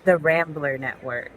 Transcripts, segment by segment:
the Rambler Network.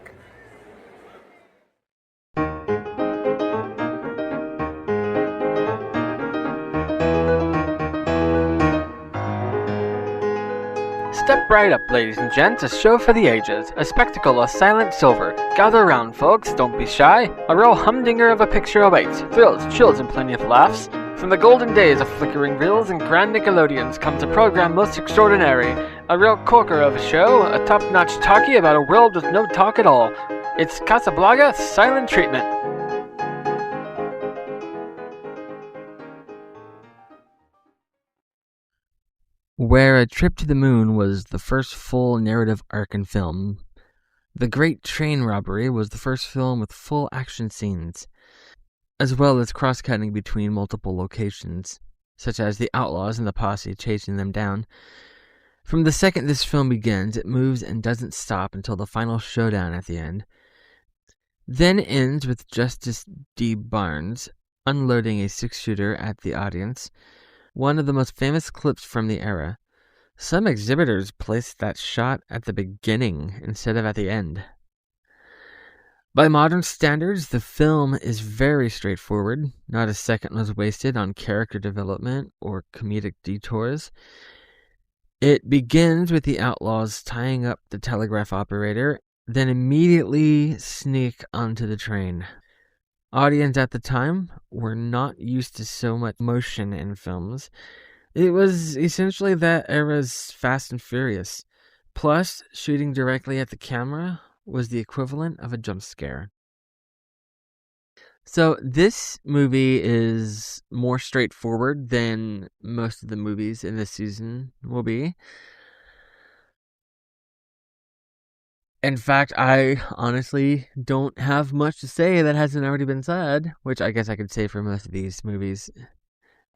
Step right up, ladies and gents, a show for the ages, a spectacle of silent silver. Gather around, folks, don't be shy. A real humdinger of a picture awaits. Thrills, chills, and plenty of laughs. From the golden days of flickering reels and grand Nickelodeons comes a program most extraordinary. A real corker of a show, a top-notch talkie about a world with no talk at all. It's Casablanca Silent Treatment. Where A Trip to the Moon was the first full narrative arc in film, The Great Train Robbery was the first film with full action scenes, as well as cross-cutting between multiple locations, such as the outlaws and the posse chasing them down. From the second this film begins, it moves and doesn't stop until the final showdown at the end. Then ends with Justus D Barnes unloading a six-shooter at the audience, one of the most famous clips from the era. Some exhibitors placed that shot at the beginning instead of at the end. By modern standards, the film is very straightforward. Not a second was wasted on character development or comedic detours. It begins with the outlaws tying up the telegraph operator, then immediately sneak onto the train. Audience at the time were not used to so much motion in films. It was essentially that era's Fast and Furious. Plus, shooting directly at the camera was the equivalent of a jump scare. So this movie is more straightforward than most of the movies in this season will be. In fact, I honestly don't have much to say that hasn't already been said, which I guess I could say for most of these movies.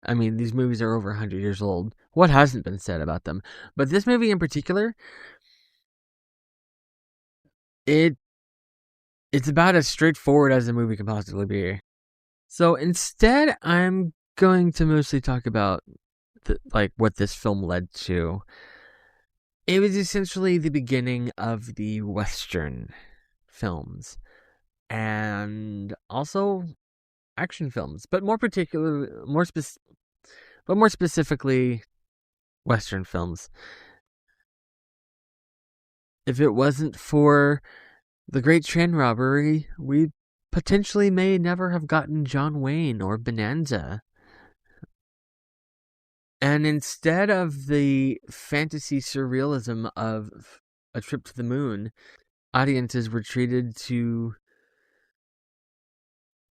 I mean, these movies are over 100 years old. What hasn't been said about them? But this movie in particular, it's about as straightforward as a movie can possibly be. So instead, I'm going to mostly talk about what this film led to. It was essentially the beginning of the Western films, and also action films, but more specifically, Western films. If it wasn't for the Great Train Robbery, we potentially may never have gotten John Wayne or Bonanza. And instead of the fantasy surrealism of A Trip to the Moon, audiences were treated to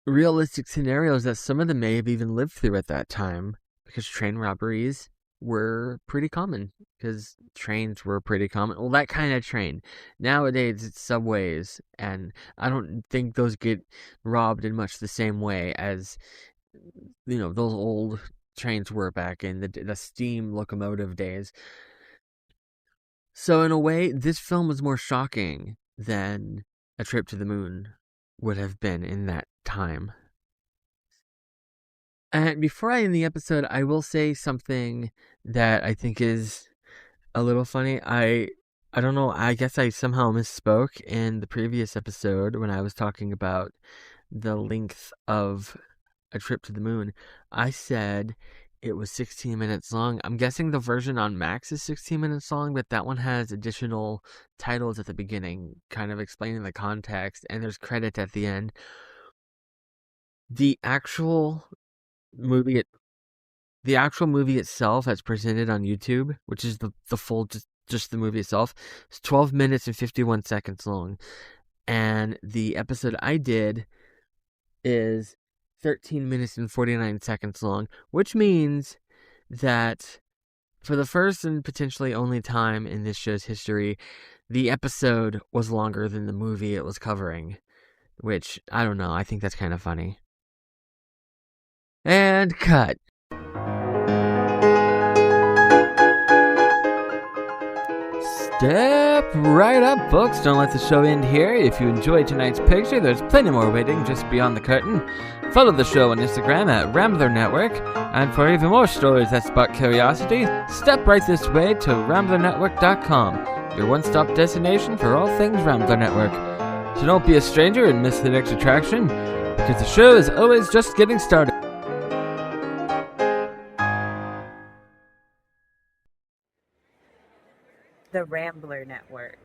realistic scenarios that some of them may have even lived through at that time, because train robberies were pretty common, because trains were pretty common. Well, that kind of train. Nowadays, it's subways, and I don't think those get robbed in much the same way as, those old trains were back in the steam locomotive days. So in a way, this film was more shocking than A Trip to the Moon would have been in that time. And before I end the episode, I will say something that I think is a little funny. I don't know, I guess I somehow misspoke in the previous episode when I was talking about the length of A Trip to the Moon. I said it was 16 minutes long. I'm guessing the version on Max is 16 minutes long, but that one has additional titles at the beginning, kind of explaining the context, and there's credit at the end. The actual movie itself, as presented on YouTube, which is the full, just the movie itself, is 12 minutes and 51 seconds long. And the episode I did is 13 minutes and 49 seconds long, which means that for the first and potentially only time in this show's history, the episode was longer than the movie it was covering, which, I don't know, I think that's kind of funny. And cut. Step right up, folks. Don't let the show end here. If you enjoyed tonight's picture, there's plenty more waiting just beyond the curtain. Follow the show on Instagram at Rambler Network. And for even more stories that spark curiosity, step right this way to RamblerNetwork.com. your one-stop destination for all things Rambler Network. So don't be a stranger and miss the next attraction, because the show is always just getting started. The Rambler Network.